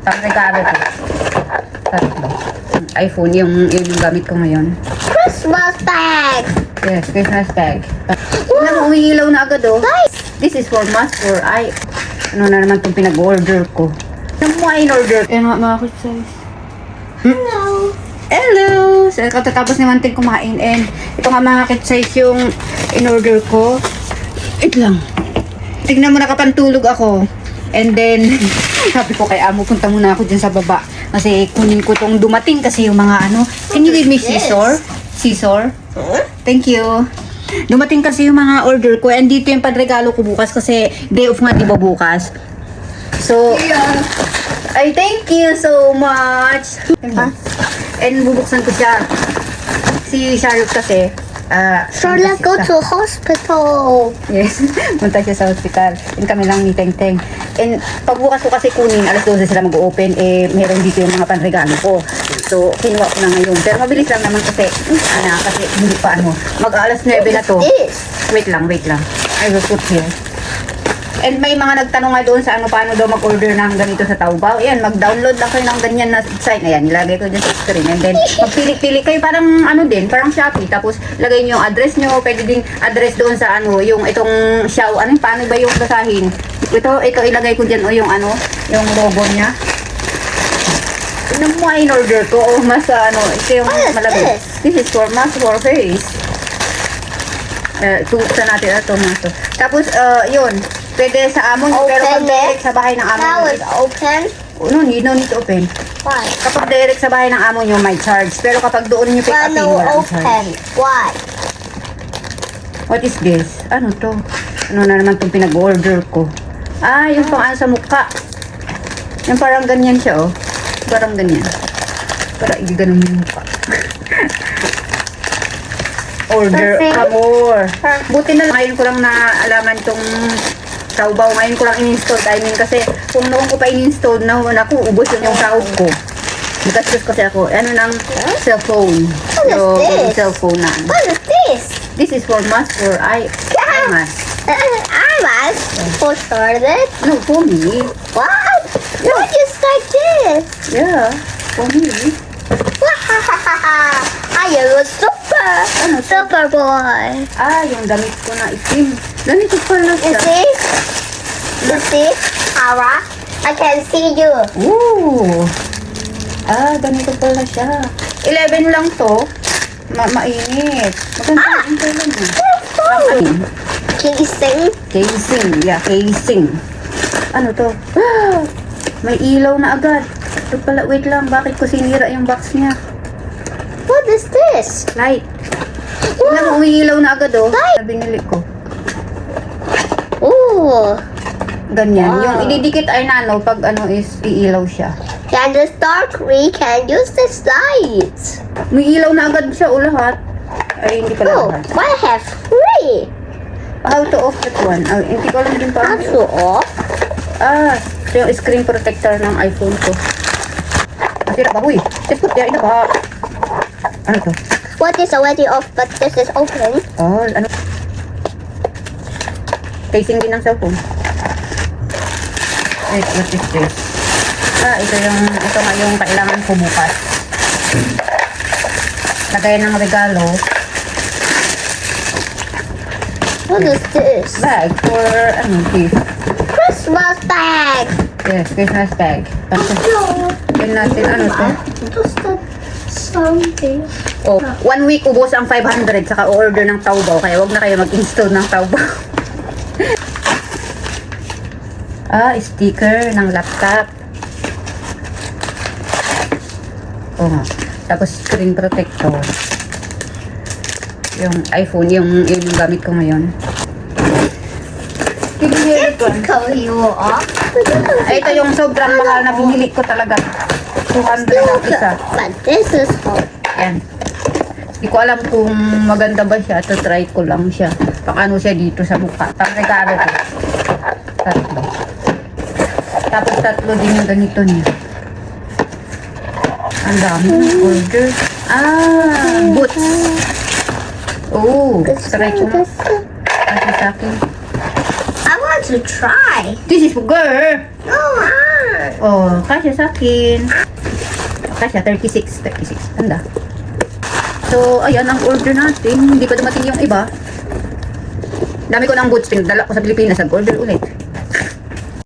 Pang-regalo ko. Tatlo. iPhone, yung gamit ko ngayon. Christmas bag. Yes, Christmas bag. Tingnan mo, umiilaw na agad oh. This is for mask for eye. Ano na naman itong pinag-order ko. Ano mo in-order? Ayan mga size. Hello. Hello! So, katatapos naman din kumain and ito nga mga kit-size yung in-order ko. Wait lang. Tignan mo, nakapantulog ako. And then, sabi ko kay amo, punta muna ako dyan sa baba. Kasi kunin ko tong dumating kasi yung mga ano. Can you give me scissor? Scissor? Thank you. Dumating kasi yung mga order ko and dito yung panregalo ko bukas kasi day off nga diba bukas. So, I thank you so much. And bubuksan ko siya. Si Charlotte kasi, Charlotte, go to hospital. yes, punta siya sa hospital. And kami lang ni Teng Teng. And pagbukas ko kasi kunin, alas 12 sila mag-open, meron dito yung mga panregalo ko. So, kinuha ko na ngayon. Pero mabilis lang naman kasi, kasi hindi pa mag-alas 9 na to. Wait lang. I will put here. And may mga nagtanong nga doon sa paano daw mag-order ng ganito sa Taobao. Ayan, mag-download lang kayo ng ganyan na site. Ayan, nilagay ko dyan sa screen. And then, magpili-pili kayo parang parang Shopee. Tapos, lagay nyo yung address nyo. Pwede ding address doon sa yung itong Xiao. Paano ba yung basahin? Ito ilagay ko dyan yung logo niya. Tignan mo in-order ko. Mas ito yung malagay. This is for mask for face. Tuuksan natin ito. Tapos, yun. Pwede sa amo nyo, pero pag direct sa bahay ng amo Now nyo. it's open. No, you don't need to open. Why? Kapag direct sa bahay ng amo nyo, may charge. Pero kapag doon nyo pick upin, No walang open. charge. Why? What is this? Ano to? Ano na naman itong pinag-order ko? Yung pang sa mukha. Yung parang ganyan siya, oh. Parang ganyan. Para i-ganon yung mukha. Order ka more. Buti na ngayon ko lang naalaman itong Taobao. Ngayon ko lang in-install. Kasi kung noon ko pa in-install na naku, ubos yun yung sahod ko. Nagkastos kasi ako. Ng cellphone. What is this? Cellphone na. What is this? This is for mask for eye mask. I was for Charlotte. No, for me. What? What is like this? Yeah, for me. I am a super boy. Yung damit ko na itim. Ganito pala You siya. see? You see? Ara, I can see you. Ooh. Ganito pala siya. 11 lang to. Mainit. Maganda yung pala mo. Casing. Casing. Yeah, casing. Ano to? May ilaw na agad. Ito pala, wait lang. Bakit ko sinira yung box niya? What is this? Light. Tingnan mo, umiilaw na agad oh. Na binili ko. Ooh. Ganyan. Wow. Yung ididikit ay pag is iilaw siya. Can the dark we can use this light. May ilaw na agad siya lahat. Ay, hindi pala Oh, lahat. I have three. How to off that one? Hindi ko alam din How paano. to off? Ito yung screen protector ng iPhone ko. Masira ba, huy? Tipot, yan na ba? Ano to? What is already off but this is open? Ano? Casing din ng cellphone. Wait, what is this? Ito nga yung kailangan ko bukas. Lagayan ng regalo. What is this? Bag for, gift. Christmas bag. Yes, Christmas bag. Yan natin, to? Just something. 1 week ubos ang 500 saka order ng Taobao. Kaya wag na kayo mag-install ng Taobao. Sticker ng laptop. Tapos screen protector. Yung iPhone, yung gamit ko ngayon. Call you off. Ito yung sobrang mahal na binili ko talaga. 200 ang isa. But this is hot. Yan. Hindi ko alam kung maganda ba siya. To try ko lang siya. Pakano siya dito sa mukha. Pang-regalo ko. Tatlo. Tapos tatlo din yung ganito niya. Ang dami ng order. Boots. Try ko na. Kasi sa akin. I want to try. This is for girl. No, Oh, kasya sa akin. Kasya, 36. Tanda. So, ayan ang order natin. Hindi pa dumating yung iba. Dami ko ng boots. Pinagdala ko sa Pilipinas. Nag-order ulit.